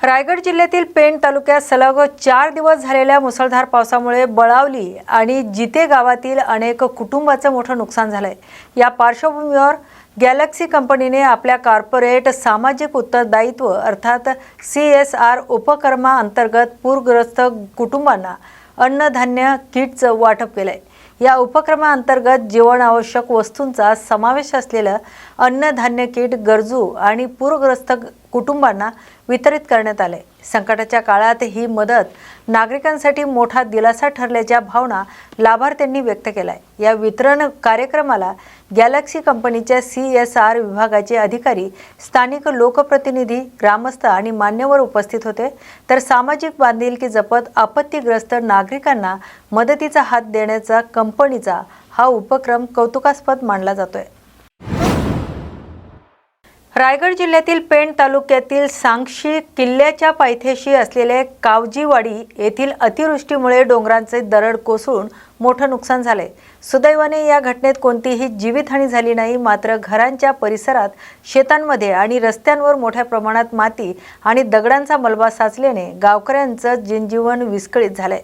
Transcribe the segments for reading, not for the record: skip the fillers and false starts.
रायगड जिल्ह्यातील पेण तालुक्यात सलग 4 दिवस झालेल्या मुसळधार पावसामुळे बळावली आणि जिते गावातील अनेक कुटुंबांचं मोठं नुकसान झालंय। या पार्श्वभूमीवर गॅलेक्सी कंपनीने आपल्या कॉर्पोरेट सामाजिक उत्तरदायित्व अर्थात CSR उपक्रमाअंतर्गत पूरग्रस्त कुटुंबांना अन्नधान्य किटचं वाटप केलंय। या उपक्रमाअंतर्गत जीवनावश्यक वस्तूंचा समावेश असलेलं अन्नधान्य किट गरजू आणि पूरग्रस्त कुटुंबांना वितरित करण्यात आले। संकटाच्या काळात ही मदत नागरिकांसाठी मोठा दिलासा ठरल्याच्या भावना लाभार्थ्यांनी व्यक्त केल्या। या वितरण कार्यक्रमाला गॅलेक्सी कंपनीच्या CSR विभागाचे अधिकारी, स्थानिक लोकप्रतिनिधी, ग्रामस्थ आणि मान्यवर उपस्थित होते। तर सामाजिक बांधिलकी जपत आपत्तीग्रस्त नागरिकांना मदतीचा हात देण्याचा कंपनीचा हा उपक्रम कौतुकास्पद मानला जातोय। रायगड जिल्ह्यातील पेण तालुक्यातील सांगशी किल्ल्याच्या पायथ्याशी असलेले कावजीवाडी येथील अतिवृष्टीमुळे डोंगरांचे दरड कोसळून मोठं नुकसान झाले। सुदैवाने या घटनेत कोणतीही जीवितहानी झाली नाही, मात्र घरांच्या परिसरात, शेतांमध्ये आणि रस्त्यांवर मोठ्या प्रमाणात माती आणि दगडांचा मलबा साचल्याने गावकऱ्यांचं जनजीवन विस्कळीत झालंय।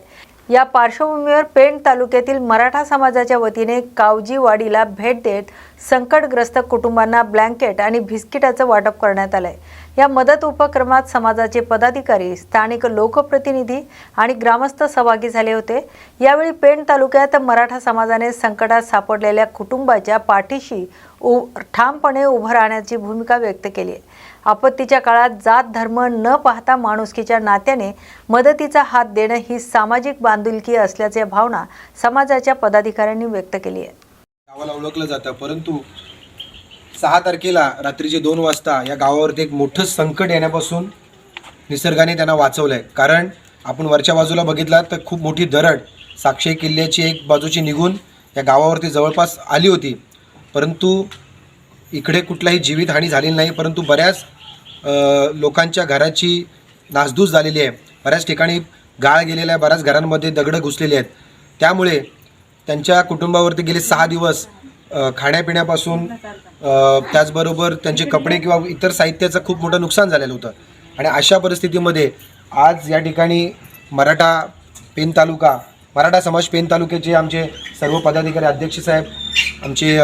या पार्श्वभूमीवर पेण तालुक्यातील मराठा समाजाच्या वतीने कावजीवाडीला भेट देत संकटग्रस्त कुटुंबांना ब्लँकेट आणि बिस्किटाचं वाटप करण्यात आलंय। या मदत उपक्रमात समाजाचे पदाधिकारी, स्थानिक लोकप्रतिनिधी आणि ग्रामस्थ सहभागी झाले होते। यावेळी पेण तालुक्यात मराठा समाजाने संकटात सापडलेल्या कुटुंबाच्या पाठीशी ठामपणे उभं राहण्याची भूमिका व्यक्त केली आहे। आपत्तीच्या काळात जात धर्म न पाहता माणुसकीच्या नात्याने मदतीचा हात देणं ही सामाजिक बांधिलकी असल्याची भावना समाजाच्या पदाधिकाऱ्यांनी व्यक्त केली आहे। गावाला ओळखलं जातं, परंतु 6 तारखेला रात्रीचे 2 वाजता या गावावरती एक मोठं संकट येण्यापासून निसर्गाने त्यांना वाचवलंय। कारण आपण वरच्या बाजूला बघितलं तर खूप मोठी दरड साक्षी किल्ल्याची एक बाजूची निघून या गावावरती जवळपास आली होती, परंतु इकडे कुठलाही जीवितहानी झालेली नाही, परंतु बऱ्याच लोकांच्या घराची नासधूस झालेली आहे। बऱ्याच ठिकाणी गाळ गेलेला आहे, बऱ्याच घरांमध्ये दगडं घुसलेली आहेत। त्यामुळे त्यांच्या कुटुंबावरती गेले 6 दिवस खाण्यापिण्यापासून त्याचबरोबर त्यांचे कपडे किंवा इतर साहित्याचं खूप मोठं नुकसान झालेलं होतं। आणि अशा परिस्थितीमध्ये आज या ठिकाणी मराठा समाज पेण तालुक्याचे आमचे सर्व पदाधिकारी, अध्यक्ष साहेब, आमचे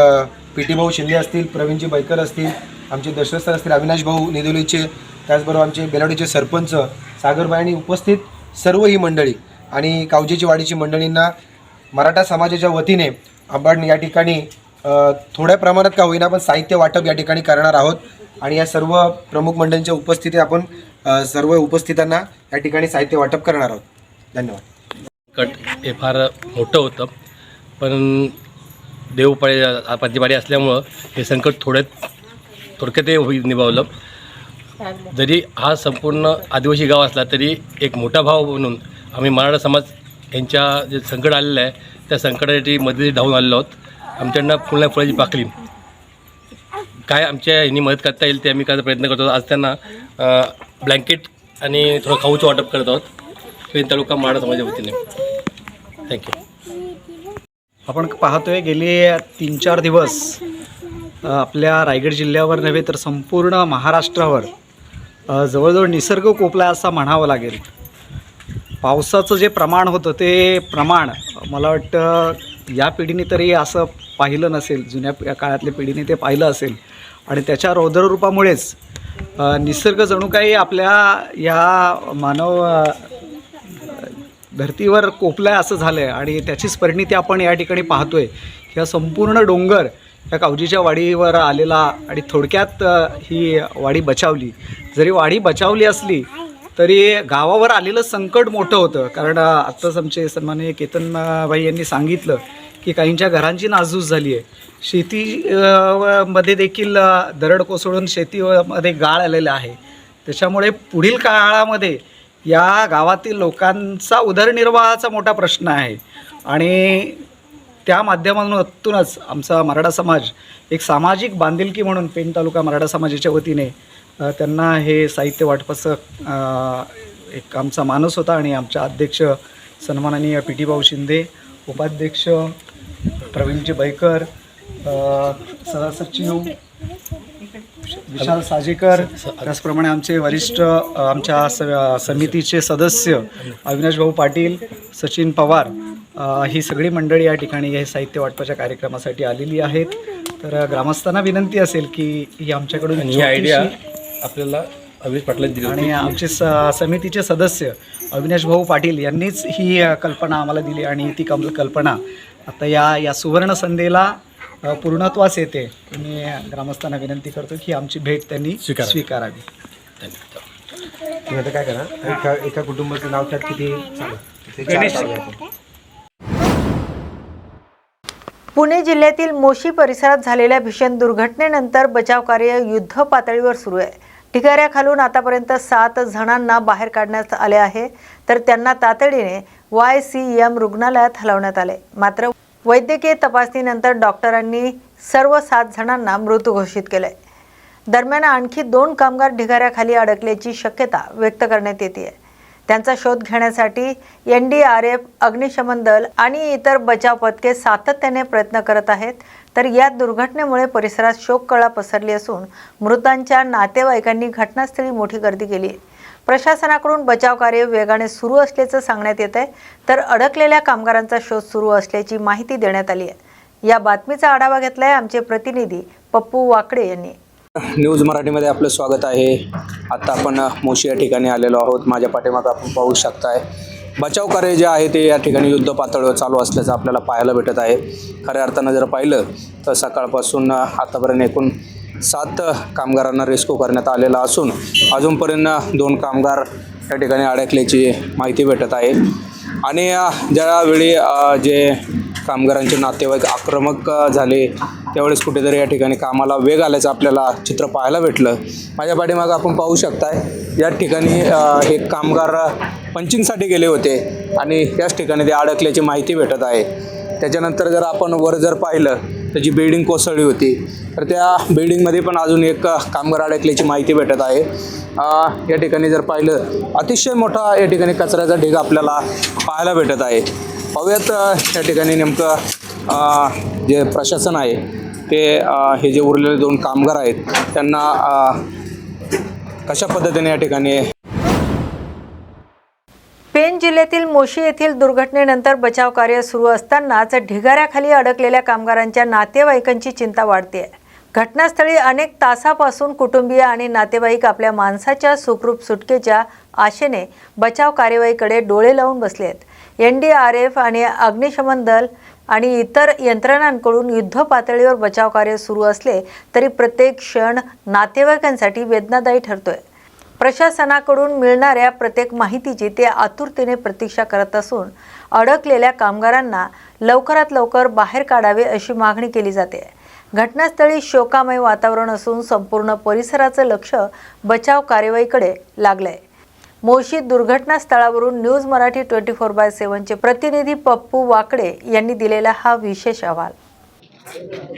PT भाऊ शिंदे असतील, प्रवीणजी बैकर असतील, आमचे दशरथ सर असतील, अविनाश भाऊ निदोलीचे, त्याचबरोबर आमचे बेलावडीचे सरपंच सागरबाई आणि उपस्थित सर्व ही मंडळी आणि कावजीची वाडीची मंडळींना मराठा समाजाच्या वतीने आपण या ठिकाणी थोड्या प्रमाणात का होईना पण साहित्य वाटप या ठिकाणी करणार आहोत। आणि या सर्व प्रमुख मंडळींच्या उपस्थितीत आपण सर्व उपस्थितांना या ठिकाणी साहित्य वाटप करणार आहोत। धन्यवाद। हे फार मोठं होतं, पण देवपाडी असल्यामुळं हे संकट थोडक्यात निभावलं। जरी हा संपूर्ण आदिवासी गाव असला तरी एक मोठा भाव म्हणून आम्ही मराठा समाज यांच्या जे संकट आलेलं आहे त्या संकटासाठी मदती धावून आलेलो आहोत। आमच्याकडनं फुलण्या फुलाची पाकळी काय आमच्या यांनी मदत करता येईल ते आम्ही करायचा प्रयत्न करतो। आज त्यांना ब्लँकेट आणि थोडं खाऊचं वाटप करत आहोत पेण तालुका मराठा समाजाच्या वतीने। थँक्यू। आपण पाहतोय गेले 3-4 दिवस आपल्या रायगड जिल्ह्यावर नव्हे तर संपूर्ण महाराष्ट्रावर जवळजवळ निसर्ग कोपला असं म्हणावं लागेल। पावसाचं जे प्रमाण होतं ते प्रमाण मला वाटतं या पिढीने तरी असं पाहिलं नसेल, जुन्या काळातल्या पिढीने ते पाहिलं असेल। आणि त्याच्या रौद्ररूपामुळेच निसर्ग जणू काही आपल्या या मानव धर्तीवर कोपलाय असं झालं आहे। आणि त्याचीच परिणिती आपण या ठिकाणी पाहतोय। ह्या संपूर्ण डोंगर या कावजीच्या वाडीवर आलेला आणि थोडक्यात ही वाडी बचावली। जरी वाडी बचावली असली तरी गावावर आलेलं संकट मोठं होतं। कारण आत्ताच आमचे सन्माननीय केतनभाई यांनी सांगितलं की काहींच्या घरांची नासधूस झाली आहे। शेतीमध्ये देखील दरड कोसळून शेतीमध्ये गाळ आलेला आहे। त्याच्यामुळे पुढील काळामध्ये या गावातील लोकांचा उदरनिर्वाहाचा मोठा प्रश्न आहे। आणि त्या माध्यमातूनच आमचा मराठा समाज एक सामाजिक बांधिलकी म्हणून पेण तालुका मराठा समाजाच्या वतीने त्यांना हे साहित्य वाटपाचं एक आमचा मानस होता। आणि आमच्या अध्यक्ष सन्माननीय PT भाऊ शिंदे, उपाध्यक्ष प्रवीणजी बैकर, सहसचिव विशाल साजेकर, त्याचप्रमाणे आमचे वरिष्ठ आमच्या समितीचे सदस्य अविनाश भाऊ पाटील, सचिन पवार, ही सगळी मंडळी या ठिकाणी हे साहित्य वाटपाच्या कार्यक्रमासाठी आलेली आहेत. तर ग्रामस्थांना विनंती असेल की ही आमच्याकडून ही आयडिया छोटीशी आपल्याला अविनाश पाटलांनी दिली होती. आणि आमचे समितीचे सदस्य अविनाश भाऊ पाटील यांनीच ही कल्पना आम्हाला दिली आणि ती कल्पना आता या सुवर्ण संध्येला पूर्णत्वास येते. मी ग्रामस्थांना विनंती करतो की आमची भेट त्यांनी स्वीकारावी. तुम्ही आता काय करा, एका कुटुंबाचं नाव त्यात किती चालेल. पुणे जिल्ह्यातील मोशी परिसरात झालेल्या भीषण दुर्घटनेनंतर बचाव कार्य युद्ध पातळीवर सुरू आहे. ढिगाऱ्याखालून आतापर्यंत 7 जणांना बाहेर काढण्यात आले आहे, तर त्यांना तातडीने YCM रुग्णालयात हलवण्यात आले. मात्र वैद्यकीय तपासणीनंतर डॉक्टरांनी सर्व 7 जणांना मृत घोषित केले. दरम्यान आणखी 2 कामगार ढिगाऱ्याखाली अडकल्याची शक्यता व्यक्त करण्यात येते. त्यांचा शोध घेण्यासाठी NDRF, अग्निशमन दल आणि इतर बचाव पथके सातत्याने प्रयत्न करत आहेत. तर या दुर्घटनेमुळे परिसरात शोककळा पसरली असून मृतांच्या नातेवाईकांनी घटनास्थळी मोठी गर्दी केली आहे. प्रशासनाकडून बचाव कार्य वेगाने सुरू असल्याचं सांगण्यात येत आहे, तर अडकलेल्या कामगारांचा शोध सुरू असल्याची माहिती देण्यात आली आहे. या बातमीचा आढावा घेतलाय आमचे प्रतिनिधी पप्पू वाकडे यांनी. न्यूज मराठीमध्ये आपलं स्वागत आहे. आता आपण मोशी या ठिकाणी आलेलो आहोत. माझ्या पाठीमागे आपण पाहू शकताय बचाव कार्य जे आहे ते या ठिकाणी युद्ध पातळीवर चालू असल्याचं आपल्याला पाहायला भेटत आहे. खऱ्या अर्थानं जर पाहिलं तर सकाळपासून आतापर्यंत एकूण 7 कामगारांना रेस्क्यू करण्यात आलेला असून अजूनपर्यंत 2 कामगार या ठिकाणी अडकल्याची माहिती भेटत आहे. आणि ज्यावेळी जे कामगारांचे नातेवाईक आक्रमक झाले त्यावेळेस कुठेतरी या ठिकाणी कामाला वेग आल्याचं आपल्याला चित्र पाहायला भेटलं. माझ्या पाठीमागं आपण पाहू शकताय या ठिकाणी एक कामगार पंचिंगसाठी गेले होते आणि याच ठिकाणी ते अडकल्याची माहिती भेटत आहे. त्याच्यानंतर जर आपण वर जर पाहिलं तर जी बिल्डिंग कोसळली होती तर त्या बिल्डिंगमध्ये पण अजून एक कामगार अडकल्याची माहिती भेटत आहे. या ठिकाणी जर पाहिलं अतिशय मोठा या ठिकाणी कचऱ्याचा ढीग आपल्याला पाहायला भेटत आहे. पाहूयात या ठिकाणी नेमकं जे प्रशासन आहे ते हे जे उरलेले 2 कामगार आहेत त्यांना कशा पद्धतीने या ठिकाणी. पेण जिल्ह्यातील मोशी येथील दुर्घटनेनंतर बचाव कार्य सुरू असतानाच ढिगाऱ्याखाली अडकलेल्या कामगारांच्या नातेवाईकांची चिंता वाढते. घटनास्थळी अनेक तासापासून कुटुंबीय आणि नातेवाईक आपल्या माणसाच्या सुखरूप सुटकेच्या आशेने बचाव कार्यवाहीकडे डोळे लावून बसले आहेत. NDRF आणि अग्निशमन दल आणि इतर यंत्रणांकडून युद्ध पातळीवर बचाव कार्य सुरू असले तरी प्रत्येक क्षण नातेवाईकांसाठी वेदनादायी ठरतोय. प्रशासनाकडून मिळणाऱ्या प्रत्येक माहितीची ते आतुरतेने प्रतीक्षा करत असून अडकलेल्या कामगारांना लवकरात लवकर बाहेर काढावे अशी मागणी केली जाते. घटनास्थळी शोकामय वातावरण असून संपूर्ण परिसराचं लक्ष बचाव कार्यवाहीकडे लागलंय. मोशी दुर्घटना स्थळावरून न्यूज मराठी 24/7चे प्रतिनिधी पप्पू वाकडे यांनी दिलेला हा विशेष अहवाल.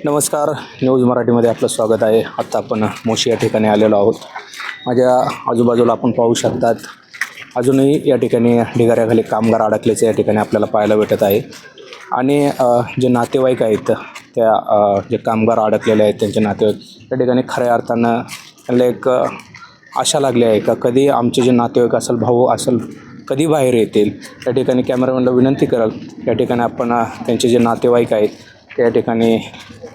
नमस्कार, न्यूज मराठीमध्ये आपलं स्वागत आहे. आत्ता आपण मोशी या ठिकाणी आलेलो आहोत. माझ्या आजूबाजूला आपण पाहू शकतात अजूनही या ठिकाणी ढिगाऱ्याखाली कामगार अडकल्याचे या ठिकाणी आपल्याला पाहायला भेटत आहे. आणि जे नातेवाईक आहेत त्या जे कामगार अडकलेले आहेत त्यांचे नातेवाईक त्या ठिकाणी खऱ्या अर्थानं त्यांना एक आशा लागली आहे का कधी आमचे जे नातेवाईक असेल, भाऊ असेल, कधी बाहेर येतील. त्या ठिकाणी कॅमेरामॅनला विनंती कराल या ठिकाणी आपण त्यांचे जे नातेवाईक आहेत त्या ठिकाणी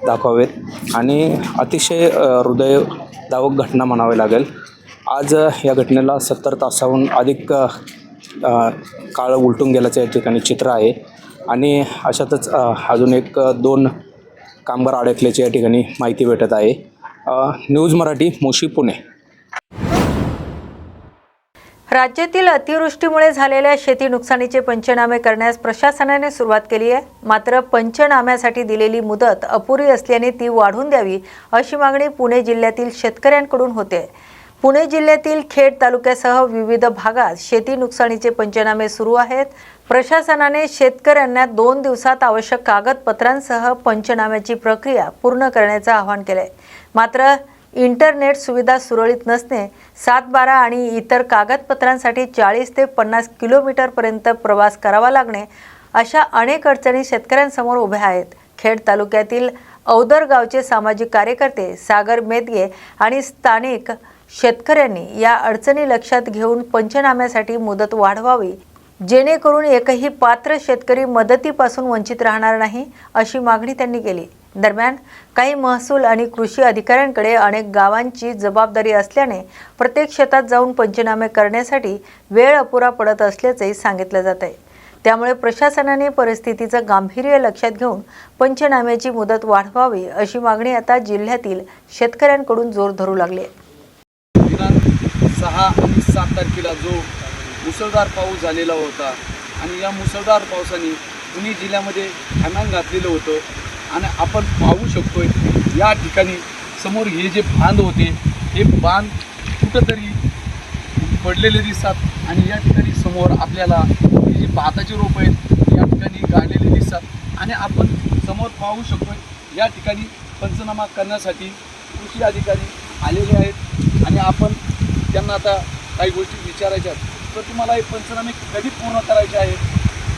दाखवावेत. आणि अतिशय हृदयद्रावक घटना म्हणावी लागेल. आज या घटनेला 70 तासाहून अधिक काळ उलटून गेल्याचं या ठिकाणी चित्र आहे. आणि अशातच अजून एक 2 कामगार अडकल्याची या ठिकाणी माहिती भेटत आहे. न्यूज मराठी, मोशी, पुणे. राज्यातील अतिवृष्टीमुळे झालेल्या शेती नुकसानीचे पंचनामे करण्यास प्रशासनाने सुरुवात केली आहे. मात्र पंचनाम्यासाठी दिलेली मुदत अपुरी असल्याने ती वाढवून द्यावी अशी मागणी पुणे जिल्ह्यातील शेतकऱ्यांकडून होते. पुणे जिल्ह्यातील खेड तालुक्यासह विविध भागात शेती नुकसानीचे पंचनामे सुरू आहेत. प्रशासनाने शेतकऱ्यांना 2 दिवसात आवश्यक कागदपत्रांसह पंचनाम्याची प्रक्रिया पूर्ण करण्याचे आवाहन केले. मात्र इंटरनेट सुविधा सुरळीत नसणे, 7/12 आणि इतर कागदपत्रांसाठी 40 ते 50 किलोमीटरपर्यंत प्रवास करावा लागणे अशा अनेक अडचणी शेतकऱ्यांसमोर उभ्या आहेत. खेड तालुक्यातील औदर गावचे सामाजिक कार्यकर्ते सागर मेदगे आणि स्थानिक शेतकऱ्यांनी या अडचणी लक्षात घेऊन पंचनाम्यासाठी मुदत वाढवावी, जेणेकरून एकही पात्र शेतकरी मदतीपासून वंचित राहणार नाही, अशी मागणी त्यांनी केली. दरम्यान काही महसूल आणि कृषी अधिकाऱ्यांकडे अनेक गावांची जबाबदारी असल्याने प्रत्येक शेतात जाऊन पंचनामे करण्यासाठी वेळ अपुरा पडत असल्याचंही सांगितलं जात आहे. त्यामुळे प्रशासनाने परिस्थितीचं गांभीर्य लक्षात घेऊन पंचनाम्याची मुदत वाढवावी, अशी मागणी आता जिल्ह्यातील शेतकऱ्यांकडून जोर धरू लागली आहे. दिनांक 6 आणि 7 तारखेला जो मुसळधार पाऊस झालेला होता आणि या मुसळधार पावसाने पुणे जिल्ह्यामध्ये थैमान घातलेलं होतं आणि आपण पाहू शकतोय या ठिकाणी समोर हे जे बांध होते हे बांध कुठंतरी पडलेले दिसतात आणि या ठिकाणी समोर आपल्याला हे जे भाताचे रोप आहेत या ठिकाणी गाडलेले दिसतात आणि आपण समोर पाहू शकतोय या ठिकाणी पंचनामा करण्यासाठी कृषी अधिकारी आलेले आहेत आणि आपण त्यांना आता काही गोष्टी विचारायच्या आहेत. तर तुम्हाला हे पंचनामे कधी पूर्ण करायचे आहेत?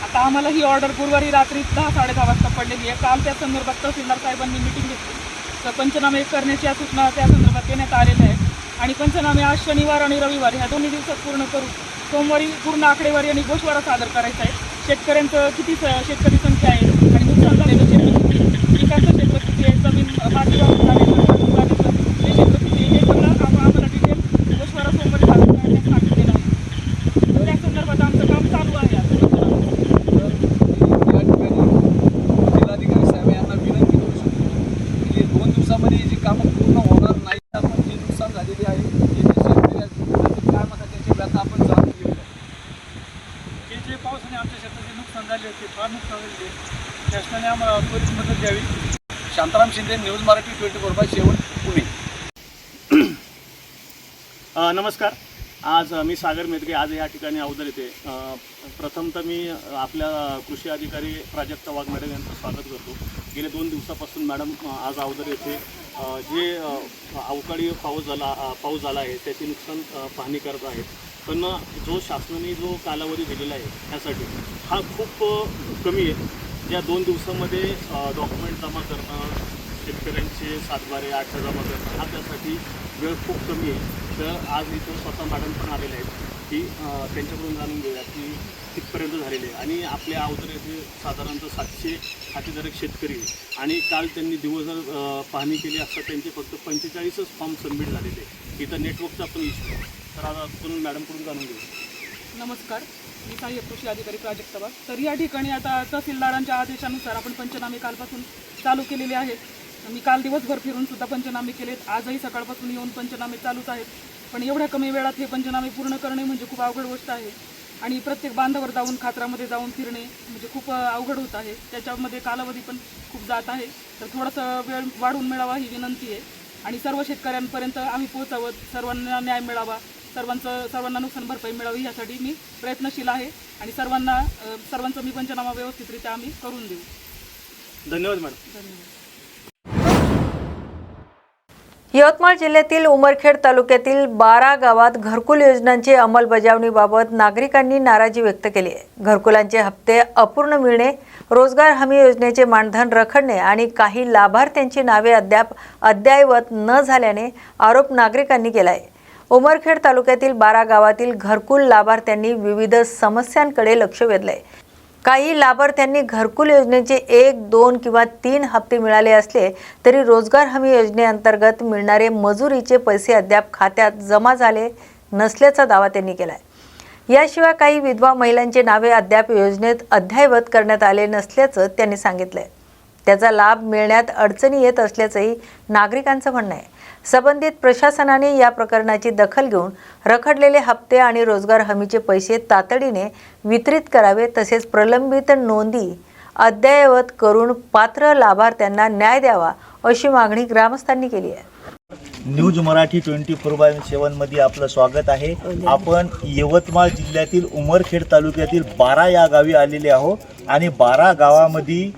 आता आम्हाला ही ऑर्डर गुरुवारी रात्री 10-10:30 वाजता पडलेली आहे. काल त्या संदर्भात तहसीलदार साहेबांनी मिटिंग घेतली तर पंचनामे करण्याच्या सूचना त्या संदर्भात देण्यात आलेल्या आहेत आणि पंचनामे आज शनिवार आणि रविवार ह्या दोन्ही दिवसात पूर्ण करून सोमवारी पूर्ण आकडेवारी आणि गोषवारा सादर करायचा आहे. शेतकऱ्यांचं किती शेतकरी संख्या आहे आणि नुकसान झालेलं शेतकरी पिकाचं क्षेत्र किती आहे, जमीन माती वाहून झालेलं ते क्षेत्र किती आहे, हे सगळं आम्हाला डिटेल गोषवारा सोमवारी सादर करण्यास सांगितलेलं आहे. त्या संदर्भात आमचं काम चालू आहे. या ठिकाणी जिल्हाधिकारी साहेब यांना विनंती करू शकतो की हे 2 दिवसामध्ये जी कामं पूर्ण होणार नाही. आपण जे नुकसान झालेले आहे हे जे शेतकरी आहेत काय म्हणतात त्याची व्यथा आपण जाणून घेऊया. हे जे पावसाने आमच्या शेताचे नुकसान झाले होते, फार नुकसान झाले, शासनाने आम्हाला त्वरित मदत द्यावी. शांताराम शिंदे, न्यूज मराठी 24/7 पुणे. नमस्कार. आज मी सागर मेदगे आज या ठिकाणी औदर येथे प्रथमतः मी आपल्या कृषी अधिकारी प्राजक्ता वाघ मॅडम यांचं स्वागत करतो. गेले 2 दिवसापासून मॅडम आज औदर येथे जे अवकाळी पाऊस झाला आहे त्याचे नुकसान पाहणी करत आहेत. पण जो शासनाने जो कालावधी दिलेला आहे त्यासाठी हा खूप कमी आहे. या 2 दिवसामध्ये डॉक्युमेंट जमा करणं, शेतकऱ्यांचे 7/12 8 जमा करणं हा त्यासाठी वेळ खूप कमी आहे. तर आज इथं स्वतः मॅडम पण आलेले आहेत की त्यांच्याकडून जाणून घेऊया की कितपर्यंत झालेले आहे. आणि आपल्या अवतर येथे साधारणतः 700 खातेधारक शेतकरी आणि काल त्यांनी दिवसभर पाहणी केली असता त्यांचे फक्त 45च फॉर्म सबमिट झालेले आहे. इथं नेटवर्कचा पण इश्यू आहे. तर आज आपण मॅडमकडून जाणून घेऊ. नमस्कार, मी सहाय्यक कृषी अधिकारी प्राजक्ता वाघ. तर या ठिकाणी आता तहसीलदारांच्या आदेशानुसार आपण पंचनामे कालपासून चालू केलेले आहेत. मी काल दिवसभर फिरून सुद्धा पंचनामे केलेत. आजही सकाळपासून येऊन पंचनामे चालूच आहेत. पण एवढ्या कमी वेळात हे पंचनामे पूर्ण करणे म्हणजे खूप अवघड गोष्ट आहे आणि प्रत्येक बांधावर जाऊन खात्रामध्ये जाऊन फिरणे म्हणजे खूप अवघड होत आहे. त्याच्यामध्ये कालावधी पण खूप जात आहे. तर थोडासा वेळ वाढवून मिळावा ही विनंती आहे आणि सर्व शेतकऱ्यांपर्यंत आम्ही पोहोचावं, सर्वांना न्याय मिळावा, सर्वांना नुकसान भरपाई मिळावी यासाठी मी प्रयत्नशील आहे आणि सर्वांचा मी पंचनामा व्यवस्थितरित्या आम्ही करून देऊ. धन्यवाद मॅडम. धन्यवाद. यवतमाळ जिल्ह्यातील उमरखेड तालुक्यातील 12 गावात घरकुल योजनांची अंमलबजावणीबाबत नागरिकांनी नाराजी व्यक्त केली आहे. घरकुलांचे हप्ते अपूर्ण मिळणे, रोजगार हमी योजनेचे मानधन रखडणे आणि काही लाभार्थ्यांची नावे अद्ययावत न झाल्याने आरोप नागरिकांनी केला आहे. उमरखेड तालुक्यातील 12 गावातील घरकुल लाभार्थ्यांनी विविध समस्यांकडे लक्ष वेधले. काही लाभार्थ्यांनी घरकुल योजनेचे 1, 2 किंवा 3 हप्ते मिळाले असले तरी रोजगार हमी योजनेअंतर्गत मिळणारे मजुरीचे पैसे अद्याप खात्यात जमा झाले नसल्याचा दावा त्यांनी केला आहे. याशिवाय काही विधवा महिलांचे नावे अद्याप योजनेत अद्ययावत करण्यात आले नसल्याचं त्यांनी सांगितलं आहे. त्याचा लाभ मिळण्यात अडचणी येत असल्याचंही नागरिकांचं म्हणणं आहे. संबंधित प्रशासनाने या प्रकरणाची दखल घेऊन रखडलेले हप्ते आणि रोजगार हमीचे पैसे तातडीने वितरित करावे, तसेच प्रलंबित नोंदी अद्ययावत करून पात्र लाभार्थ्यांना न्याय द्यावा, अशी मागणी ग्रामस्थांनी केली आहे. न्यूज मराठी 24/7 मध्ये आपलं स्वागत आहे. आपण यवतमाळ जिल्ह्यातील उमरखेड तालुक्यातील 12 या गावी आलेले आहोत आणि 12 गावामध्ये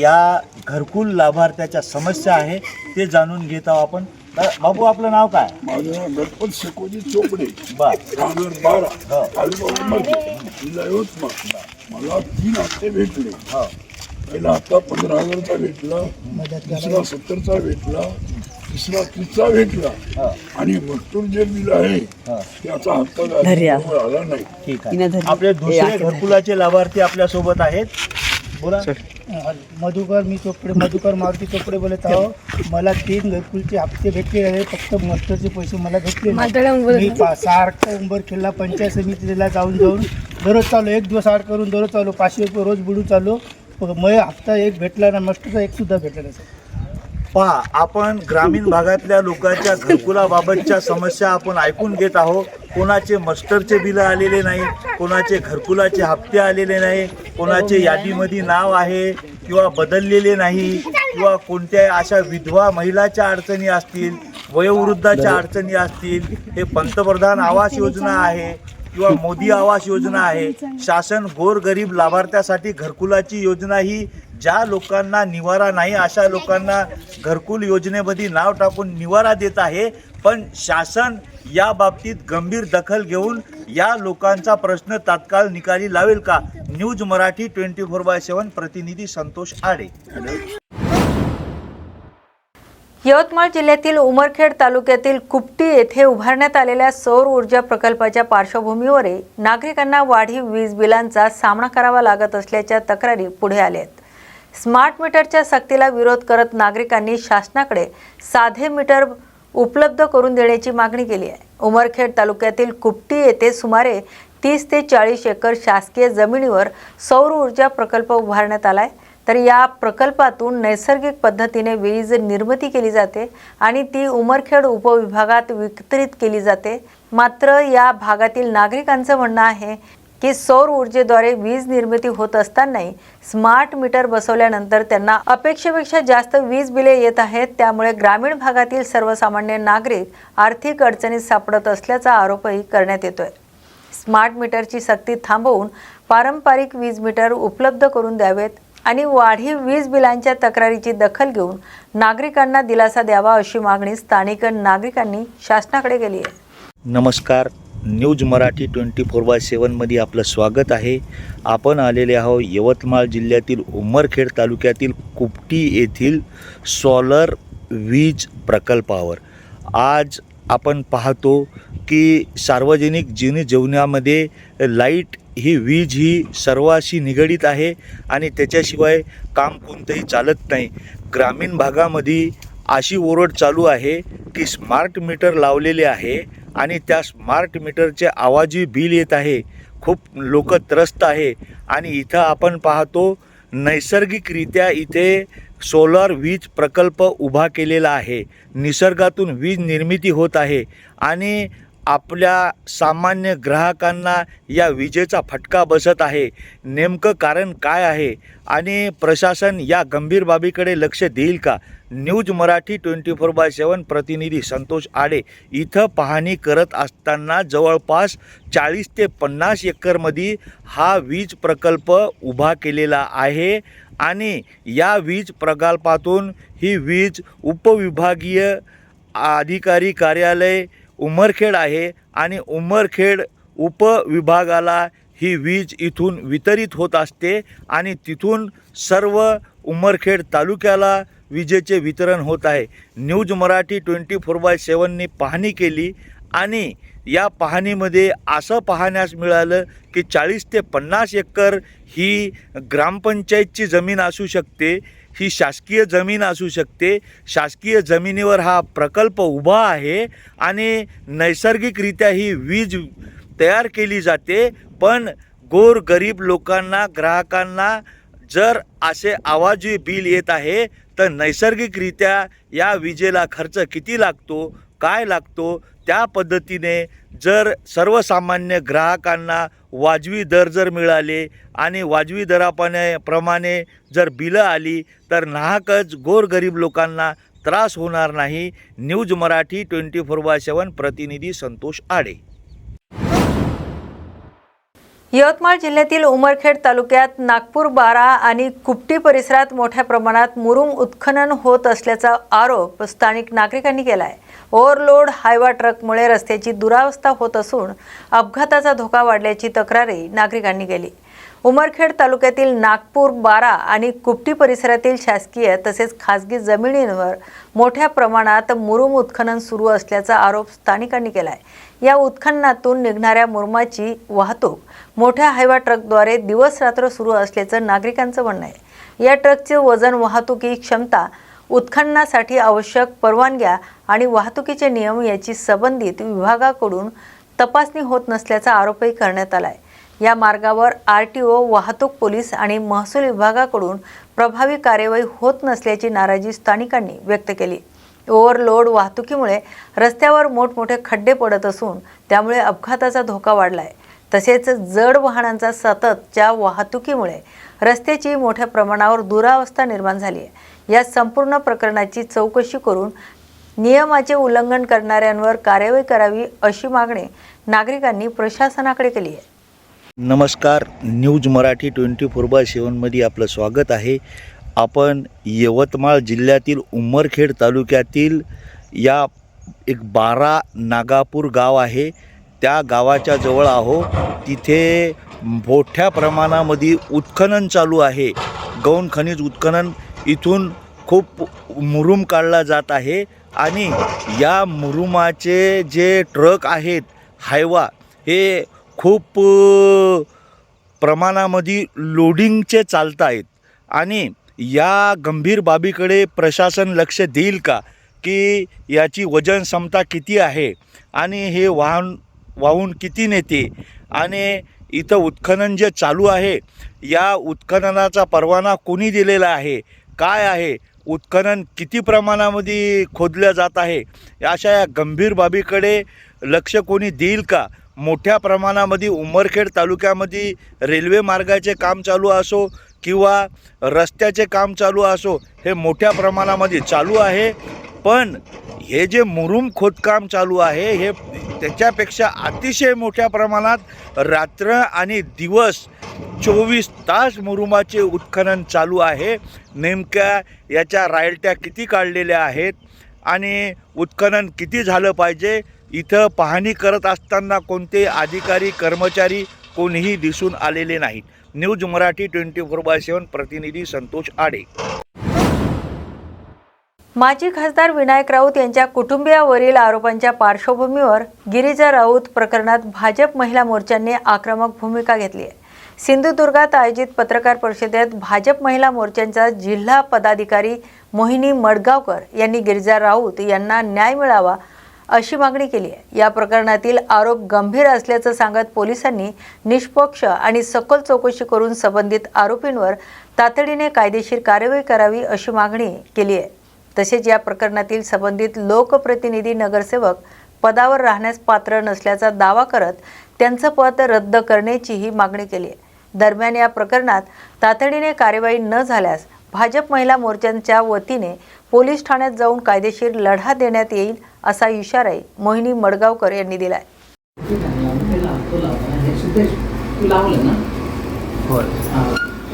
या घरकुल लाभार्थ्याच्या समस्या आहे ते जाणून घेत आहोत आपण. बाबू, आपलं नाव काय? माझं गणपत शेकोजी चोपडे. बर. 12 तालुका उमरखेड, जिल्हा यवतमाळ. मला 3 हप्ते भेटले. पहिला हप्ता 15,000चा भेटला, दुसरा 70चा भेटला, तिसरा 30चा भेटला आणि मजूर जे बिल आहे त्याचा हप्ता आला नाही. ठीक आहे. आपले दुसरे घरकुलाचे लाभार्थी आपल्या सोबत आहेत. बोला. मधुकर मारुती चोपडे बोलत आहो. मला 3 घरकुलचे हप्ते भेटले आहे, फक्त मस्टरचे पैसे मला भेटले नाही. मी सारखं उंबरखेडला पंचायत समितीला जाऊन दररोज चालू, एक दिवस आड करून दररोज चालू, 500 रुपये रोज बुडून चालू. मग हप्ता एक भेटला ना, मस्टरचा एक सुद्धा भेटला नाही. पहा, आपण ग्रामीण भागातल्या लोकांच्या घरकुलाबाबतच्या समस्या आपण ऐकून घेत आहोत. कोणाचे मस्टरचे बिलं आलेले नाही, कोणाचे घरकुलाचे हप्ते आलेले नाही, कोणाचे यादीमध्ये नाव आहे किंवा बदललेले नाही, किंवा कोणत्या अशा विधवा महिलाच्या अडचणी असतील, वयोवृद्धाच्या अडचणी असतील. हे पंतप्रधान आवास योजना आहे किंवा मोदी आवास योजना आहे. शासन गोरगरीब लाभार्थ्यासाठी घरकुलाची योजना ही ज्या लोकांना निवारा नाही अशा लोकांना घरकुल योजनेमध्ये नाव टाकून निवारा देत आहे. पण शासन या बाबतीत गंभीर दखल घेऊन या लोकांचा प्रश्न तात्काळ निकाली लावेल का? न्यूज मराठी 24/7 प्रतिनिधी संतोष आडे. यवतमाळ जिल्ह्यातील उमरखेड तालुक्यातील कुपटी येथे उभारण्यात आलेल्या सौर ऊर्जा प्रकल्पाच्या पार्श्वभूमीवर नागरिकांना वाढीव वीज बिलांचा सामना करावा लागत असल्याच्या तक्रारी पुढे आल्या आहेत. स्मार्ट मीटरच्या सक्तीला विरोध करत नागरिकांनी शासनाकडे साधे मीटर उपलब्ध करून देण्याची मागणी केली आहे. उमरखेड तालुक्यातील कुपटी येथे सुमारे 30 ते 40 एकर शासकीय जमिनीवर सौर ऊर्जा प्रकल्प उभारण्यात आला आहे. तर या प्रकल्पातून नैसर्गिक पद्धतीने वीज निर्मिती केली जाते आणि ती उमरखेड उपविभागात वितरित केली जाते. मात्र या भागातील नागरिकांचं म्हणणं आहे की सौर ऊर्जेद्वारे वीज निर्मिती होत असतानाही स्मार्ट मीटर बसवल्यानंतर त्यांना अपेक्षेपेक्षा जास्त वीज बिले येत आहेत. त्यामुळे ग्रामीण भागातील सर्वसामान्य नागरिक आर्थिक अडचणीत सापडत असल्याचा आरोपही करण्यात येतोय. स्मार्ट मीटरची सक्ती थांबवून पारंपरिक वीज मीटर उपलब्ध करून द्यावेत आणि वाढीव वीज बिलांच्या तक्रारीची दखल घेऊन नागरिकांना दिलासा द्यावा अशी मागणी स्थानिक नागरिकांनी शासनाकडे केली आहे. नमस्कार. न्यूज मराठी 24/7 मध्ये आपलं स्वागत आहे. आपण आलेले आहोत यवतमाळ जिल्ह्यातील उमरखेड तालुक्यातील कुपटी येथील सोलर वीज प्रकल्पावर. आज आपण पाहतो की सार्वजनिक जीवनामध्ये लाईट ही वीज ही सर्वाशी निगडीत आहे आणि त्याच्याशिवाय काम कोणतंही चालत नाही. ग्रामीण भागामध्ये अशी ओरड चालू आहे की स्मार्ट मीटर लावलेले आहे आणि त्या स्मार्ट मीटरचे आवाजी बिल येत आहे. खूप लोक त्रस्त आहे आणि इथं आपण पाहतो नैसर्गिकरित्या इथे सोलर वीज प्रकल्प उभा केलेला आहे. निसर्गातून वीज निर्मिती होत आहे आणि आपल्या सामान्य ग्राहकांना या विजेचा फटका बसत आहे. नेमकं कारण काय आहे आणि प्रशासन या गंभीर बाबीकडे लक्ष देईल का? न्यूज मराठी 24/7 प्रतिनिधी संतोष आडे इथं पाहणी करत असताना जवळपास 40 ते 50 एकरमध्ये हा वीज प्रकल्प उभा केलेला आहे आणि या वीज प्रकल्पातून ही वीज उपविभागीय अधिकारी कार्यालय उमरखेड आहे आणि उमरखेड उपविभागाला ही वीज इथून वितरित होत असते आणि तिथून सर्व उमरखेड तालुक्याला विजेचे वितरण होत आहे. न्यूज मराठी 24/7 पाहणी केली आणि या पाहणीमध्ये असं पाहण्यास मिळालं की 40 ते 50 एकर ही ग्रामपंचायतची जमीन असू शकते, ही शासकीय जमीन असू शकते. शासकीय जमिनीवर हा प्रकल्प उभा आहे आणि नैसर्गिकरित्या ही वीज तयार केली जाते. पण गोरगरीब लोकांना ग्राहकांना जर असे आवाजी बिल येत आहे तर नैसर्गिकरित्या या विजेला खर्च किती लागतो, काय लागतो, त्या पद्धतीने जर सर्वसामान्य ग्राहकांना वाजवी दर जर मिळाले आणि वाजवी दराप्रमाणे जर बिलं आली तर नाहकच गोरगरीब लोकांना त्रास होणार नाही. न्यूज मराठी 24/7 प्रतिनिधी संतोष आडे. यवतमाळ जिल्ह्यातील उमरखेड तालुक्यात नागपूर बारा आणि कुपटी परिसरात मोठ्या प्रमाणात मुरुम उत्खनन होत असल्याचा आरोप स्थानिक नागरिकांनी केला आहे. ओव्हरलोड हायवा ट्रकमुळे रस्त्याची दुरावस्था होत असून अपघाताचा धोका वाढल्याची तक्रारही नागरिकांनी केली. उमरखेड तालुक्यातील नागपूर, बारा आणि कुपटी परिसरातील शासकीय तसेच खासगी जमिनींवर मोठ्या प्रमाणात मुरुम उत्खनन सुरू असल्याचा आरोप स्थानिकांनी केला आहे। या उत्खननातून निघणाऱ्या मुरुमाची वाहतूक मोठ्या हायवा ट्रकद्वारे दिवस रात्र सुरू असल्याचं नागरिकांचं म्हणणं आहे। या ट्रकचे वजन, वाहतुकी क्षमता, उत्खननासाठी आवश्यक परवानग्या आणि वाहतुकीचे नियम याची संबंधित विभागाकडून तपासणी होत नसल्याचा आरोपही करण्यात आला आहे। या मार्गावर RTO, वाहतूक पोलीस आणि महसूल विभागाकडून प्रभावी कार्यवाही होत नसल्याची नाराजी स्थानिकांनी व्यक्त केली। ओव्हरलोड वाहतुकीमुळे रस्त्यावर मोठमोठे खड्डे पडत असून त्यामुळे अपघाताचा धोका वाढला आहे। तसेच जड वाहनांचा सततच्या वाहतुकीमुळे रस्त्याची मोठ्या प्रमाणावर दुरावस्था निर्माण झाली आहे। या संपूर्ण प्रकरणाची चौकशी करून नियमाचे उल्लंघन करणाऱ्यांवर कार्यवाही करावी अशी मागणी नागरिकांनी प्रशासनाकडे केली आहे। नमस्कार, न्यूज मराठी 24/7मध्ये आपलं स्वागत आहे। आपण यवतमाळ जिल्ह्यातील उमरखेड तालुक्यातील या एक बारा नागापूर गाव आहे, त्या गावाच्या जवळ आहो। तिथे मोठ्या प्रमाणामध्ये उत्खनन चालू आहे, गौण खनिज उत्खनन। इथून खूप मुरुम काढला जात आहे आणि या मुरुमाचे जे ट्रक आहेत, हायवा, हे खूप प्रमाणामध्ये लोडिंगचे चालत आहेत आणि या गंभीर बाबीकडे प्रशासन लक्ष देईल का, की याची वजन क्षमता किती आहे आणि हे वाहून किती नेते, आणि इथं उत्खनन जे चालू आहे या उत्खननाचा परवाना कोणी दिलेला आहे, काय आहे, उत्खनन किती प्रमाणामध्ये खोदलं जात आहे, अशा या गंभीर बाबीकडे लक्ष कोणी देईल का। मोठ्या प्रमाणामध्ये उमरखेड तालुक्यामध्ये रेल्वे मार्गाचे काम चालू असो किंवा रस्त्याचे काम चालू असो, हे मोठ्या प्रमाणामध्ये चालू आहे। पण हे जे मुरुम खोदकाम चालू आहे, हे त्याच्यापेक्षा अतिशय मोठ्या प्रमाणात रात्र आणि दिवस 24 तास मुरुमाचे उत्खनन चालू आहे। नेमक्या याच्या रायल्ट्या किती काढलेल्या आहेत आणि उत्खनन किती झालं पाहिजे, इथं पाहणी करत असताना कोणते अधिकारी, कर्मचारी कोणीही दिसून आलेले नाहीत। न्यूज मराठी 24/7 प्रतिनिधी संतोष आडे। माजी खासदार विनायक राऊत यांच्या कुटुंबियावरील आरोपांच्या पार्श्वभूमीवर गिरिजा राऊत प्रकरणात भाजप महिला मोर्चाने आक्रमक भूमिका घेतली आहे। सिंधुदुर्गात आयोजित पत्रकार परिषदेत भाजप महिला मोर्चांच्या जिल्हा पदाधिकारी मोहिनी मडगावकर यांनी गिरिजा राऊत यांना न्याय मिळावा अशी मागणी केली आहे। या प्रकरणातील आरोप गंभीर असल्याचं सांगत पोलिसांनी निष्पक्ष आणि सखोल चौकशी करून संबंधित आरोपींवर तातडीने कायदेशीर कार्यवाही करावी अशी मागणी केली आहे। तसेच या प्रकरणातील संबंधित लोकप्रतिनिधी, नगरसेवक पदावर राहण्यास पात्र नसल्याचा दावा करत त्यांचं पद रद्द करण्याचीही मागणी केली आहे। दरम्यान या प्रकरणात तातडीने कार्यवाही न झाल्यास भाजप महिला मोर्चांच्या वतीने पोलीस ठाण्यात जाऊन कायदेशीर लढा देण्यात येईल असा इशाराही मोहिनी मडगावकर यांनी दिला आहे।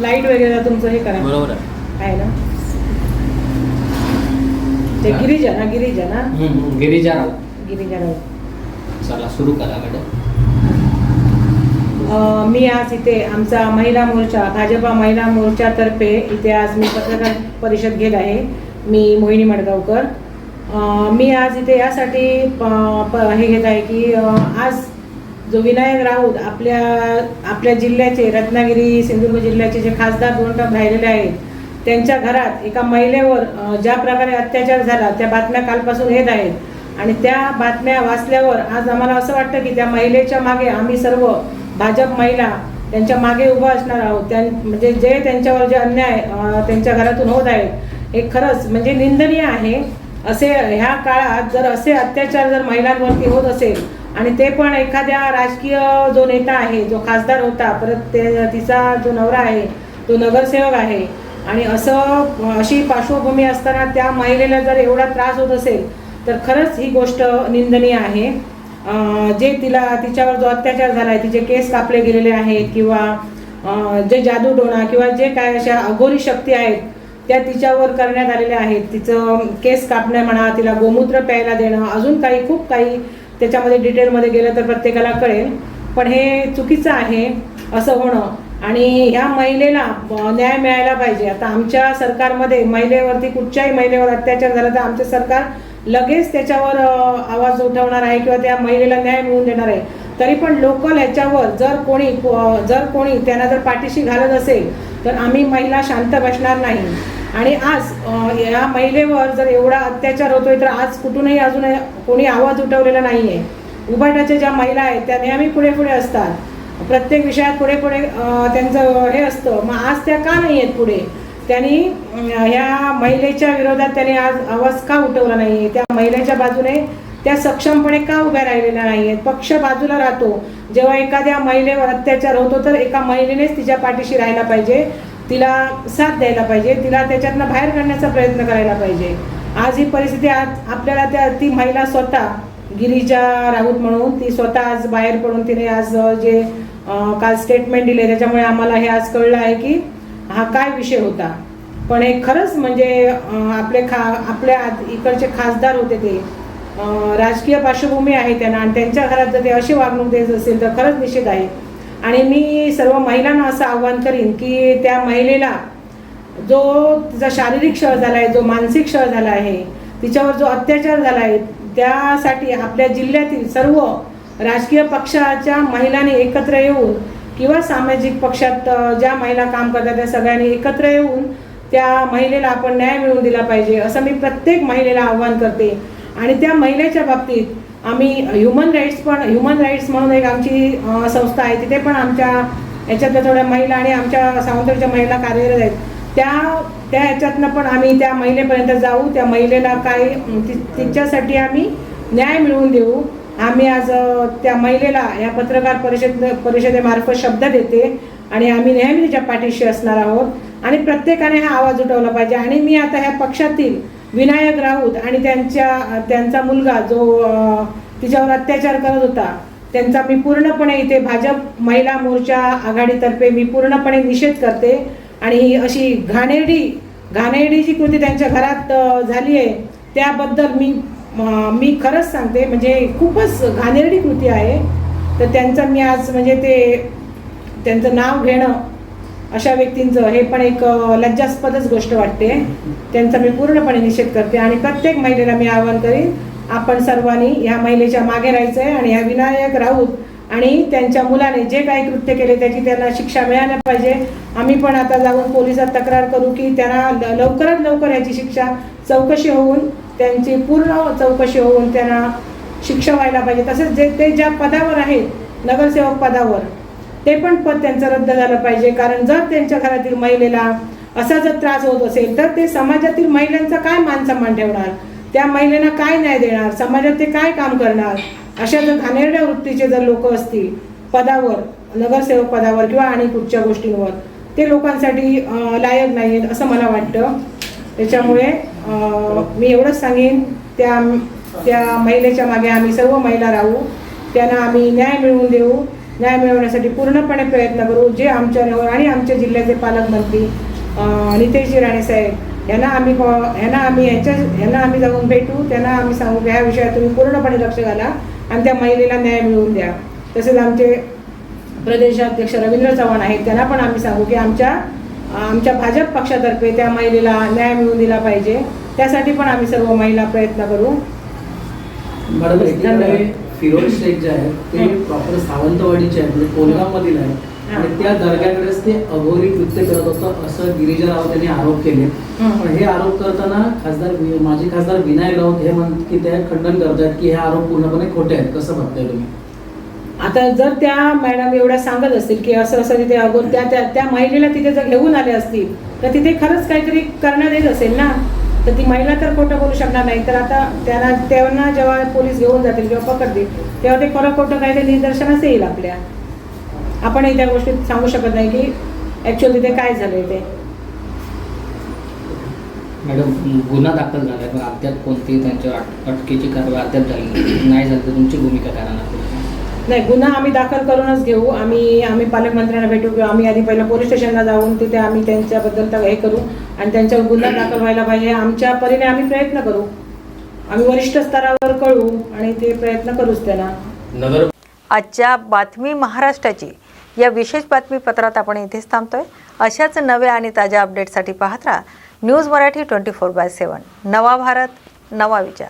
लाईट वगैरे तुमचं हे करा, बरोबर आहे ना? ते गिरिजा चला सुरू करा मॅडम। मी आज इथे आमचा महिला मोर्चा, भाजपा महिला मोर्चातर्फे इथे आज मी पत्रकार परिषद घेत आहे। मी मोहिनी मडगावकर। मी आज इथे यासाठी हे घेत आहे की आज जो विनायक राऊत आपल्या जिल्ह्याचे, रत्नागिरी सिंधुदुर्ग जिल्ह्याचे जे खासदार 2 टर्म राहिलेले आहेत, त्यांच्या घरात एका महिलेवर ज्या प्रकारे अत्याचार झाला त्या बातम्या कालपासून येत आहेत आणि त्या बातम्या वाचल्यावर आज आम्हाला असं वाटतं की त्या महिलेच्या मागे आम्ही सर्व भाजप महिला त्यांच्या मागे उभं असणार आहोत। म्हणजे जे त्यांच्यावर जे अन्याय त्यांच्या घरातून होत आहेत हे खरंच म्हणजे निंदनीय आहे। असे ह्या काळात जर असे अत्याचार जर महिलांवरती होत असेल आणि ते पण एखाद्या राजकीय जो नेता आहे, जो खासदार होता, परत तिचा जो नवरा आहे तो नगरसेवक आहे आणि अशी पार्श्वभूमी असताना त्या महिलेला जर एवढा त्रास होत असेल तर खरंच ही गोष्ट निंदनीय आहे। जे तिच्यावर जो अत्याचार झाला आहे, तिचे केस कापले गेलेले आहेत किंवा जे जादूटोणा किंवा जे काय अशा अघोरी शक्ती आहेत त्या तिच्यावर करण्यात आलेल्या आहेत। तिचं केस कापणे म्हणा, तिला गोमूत्र प्यायला देणं, अजून खूप काही त्याच्यामध्ये डिटेलमध्ये गेलं तर प्रत्येकाला कळेल, पण हे चुकीचं आहे असं होणं। आणि ह्या महिलेला न्याय मिळायला पाहिजे. आता आमच्या सरकारमध्ये महिलेवरती कुठच्याही महिलेवर अत्याचार झाला तर आमचे सरकार लगेच त्याच्यावर आवाज उठवणार आहे किंवा त्या महिलेला न्याय मिळवून देणार आहे. तरी पण लोकल ह्याच्यावर जर कोणी त्यांना जर पाठीशी घालत असेल तर आम्ही महिला शांत बसणार नाही. आणि आज या महिलेवर जर एवढा अत्याचार होतोय तर आज कुठूनही अजून कोणी आवाज उठवलेला नाही आहे. उभाटाच्या ज्या महिला आहेत त्या नेहमी पुढे पुढे असतात, प्रत्येक विषयात पुढे पुढे त्यांचं हे असतं. मग आज त्या का नाही आहेत पुढे? त्यांनी ह्या महिलेच्या विरोधात त्यांनी आज आवाज का उठवला नाही आहे? त्या महिलेच्या बाजूने त्या सक्षमपणे का उभ्या राहिलेल्या नाही आहेत? पक्ष बाजूला राहतो. जेव्हा एखाद्या महिलेवर अत्याचार होतो तर एका महिलेनेच तिच्या पाठीशी राहायला पाहिजे, तिला साथ द्यायला पाहिजे, तिला त्याच्यातनं बाहेर काढण्याचा प्रयत्न करायला पाहिजे. आज ही परिस्थिती आज आपल्याला ती महिला स्वतः गिरिजा राऊत म्हणून ती स्वतः आज बाहेर पडून तिने आज जे काल स्टेटमेंट दिले त्याच्यामुळे आम्हाला हे आज कळलं आहे की हा काय विषय होता. पण हे खरंच म्हणजे आपल्या इकडचे खासदार होते ते राजकीय पार्श्वभूमी आहे त्यांना आणि त्यांच्या घरात जर ते अशी वागणूक देत असेल तर खरंच निषेध आहे. आणि मी सर्व महिलांना असं आव्हान करीन की त्या महिलेला जो तिचा शारीरिक छळ झाला आहे, जो मानसिक छळ झाला आहे, तिच्यावर जो अत्याचार झाला आहे, त्यासाठी आपल्या जिल्ह्यातील सर्व राजकीय पक्षाच्या महिलांनी एकत्र येऊन किंवा सामाजिक पक्षात ज्या महिला काम करतात त्या सगळ्यांनी एकत्र येऊन त्या महिलेला आपण न्याय मिळवून दिला पाहिजे असं मी प्रत्येक महिलेला आव्हान करते. आणि त्या महिलेच्या बाबतीत आम्ही ह्युमन राईट्स म्हणून एक आमची संस्था आहे, तिथे पण आमच्या याच्यातल्या थोड्या महिला आणि आमच्या सावंतवाडीच्या महिला कार्यरत आहेत. त्या ह्याच्यातनं पण आम्ही त्या महिलेपर्यंत जाऊ, त्या महिलेला काय तिच्यासाठी आम्ही न्याय मिळवून देऊ. आम्ही आज त्या महिलेला या पत्रकार परिषदेमार्फत शब्द देते आणि आम्ही नेहमी तिच्या पाठीशी असणार आहोत आणि प्रत्येकाने हा आवाज उठवला पाहिजे. आणि मी आता ह्या पक्षातील विनायक राऊत आणि त्यांचा मुलगा जो तिच्यावर अत्याचार करत होता त्यांचा मी पूर्णपणे इथे भाजप महिला मोर्चा आघाडीतर्फे मी पूर्णपणे निषेध करते. आणि ही अशी घाणेरडी जी कृती त्यांच्या घरात झाली आहे त्याबद्दल मी खरंच सांगते, म्हणजे खूपच घाणेरडी कृती आहे. तर त्यांचं मी आज म्हणजे त्यांचं नाव घेणं अशा व्यक्तींचं हे पण एक लज्जास्पदच गोष्ट वाटते. त्यांचा मी पूर्णपणे निषेध करते आणि प्रत्येक महिलेला मी आवाहन करीन आपण सर्वांनी ह्या महिलेच्या मागे राहायचं आहे आणि ह्या विनायक राऊत आणि त्यांच्या मुलाने जे काही कृत्य केले त्याची त्यांना शिक्षा मिळायला पाहिजे. आम्ही पण आता जाऊन पोलिसात तक्रार करू की त्यांना लवकरात लवकर याची शिक्षा चौकशी होऊन त्यांची पूर्ण चौकशी होऊन त्यांना शिक्षा व्हायला पाहिजे. तसेच ते ज्या पदावर आहेत नगरसेवक पदावर ते पण पद त्यांचं रद्द झालं पाहिजे. कारण जर त्यांच्या घरातील महिलेला असा जर त्रास होत असेल तर ते समाजातील महिलांचा काय मान सन्मान ठेवणार, त्या महिलेला काय न्याय देणार, समाजात ते काय काम करणार. अशा जर घाणेरड्या वृत्तीचे जर लोक असतील पदावर, नगरसेवक पदावर किंवा आणि कुठच्या गोष्टींवर, ते लोकांसाठी लायक नाही आहेत असं मला वाटतं. त्याच्यामुळे मी एवढंच सांगेन त्या महिलेच्या मागे आम्ही सर्व महिला राहू, त्यांना आम्ही न्याय मिळवून देऊ, न्याय मिळवण्यासाठी पूर्णपणे प्रयत्न करू. जे आमच्यावर आणि आमच्या जिल्ह्याचे पालकमंत्री नितेशजी राणे साहेब यांना आम्ही जाऊन भेटू, त्यांना आम्ही सांगू की ह्या विषयात तुम्ही पूर्णपणे लक्ष घाला आणि त्या महिलेला न्याय मिळवून द्या. तसेच आमचे प्रदेशाध्यक्ष रवींद्र चव्हाण आहेत त्यांना पण आम्ही सांगू की आमच्या भाजप पक्षातर्फे त्या महिलेला न्याय मिळवून दिला पाहिजे. त्यासाठी पण आम्ही सर्व महिला प्रयत्न करू. मॅडम, फिरोज शेख जे आहेत ते प्रॉपर सावंतवाडीचे आहेत, म्हणजे कोलगावमधील आहेत आणि त्या दर्ग्याकडेच ते अघोरी कृत्य करत होतं असं गिरिजा राऊत यांनी आरोप केले. पण हे आरोप करताना माजी खासदार विनायक राऊत हे म्हणतात की ते खंडन करतात की हे आरोप पूर्णपणे खोटे आहेत. कसं बघताय तुम्ही? आता जर त्या मॅडम एवढ्या सांगत असतील की असं तिथे त्या महिलेला तिथे जर घेऊन आले असतील तर तिथे खरंच काहीतरी करण्यात येत असेल ना, तर ती महिला तर खोटं बोलू शकणार नाही. तर आता त्यांना जेव्हा पोलीस घेऊन जातील किंवा पकडतील तेव्हा ते खरं खोटं काय ते निदर्शनास येईल आपल्या. आपणही त्या गोष्टीत सांगू शकत नाही की ॲक्च्युअली तिथे काय झालंय ते. मॅडम, गुन्हा दाखल झाला आहे पण अद्याप कोणतीही त्यांच्यावर अटकेची कारवाई अद्याप झाली नाही झाली तर तुमची भूमिका काय राहणार? नाही, गुन्हा आम्ही दाखल करूनच घेऊ. आम्ही पालकमंत्र्यांना भेटू किंवा आम्ही आधी पहिलं पोलीस स्टेशनला जाऊन तिथे आम्ही त्यांच्याबद्दल हे करू आणि त्यांच्यावर गुन्हा दाखल व्हायला पाहिजे. आमच्या परीने आम्ही प्रयत्न करू, आम्ही वरिष्ठ स्तरावर कळू आणि ते प्रयत्न करूच त्यांना. आजच्या बातमी महाराष्ट्राची या विशेष बातमीपत्रात आपण इथेच थांबतोय. अशाच नव्या आणि ताज्या अपडेटसाठी पाहत राहा न्यूज मराठी 24/7. नवा भारत, नवा विचार.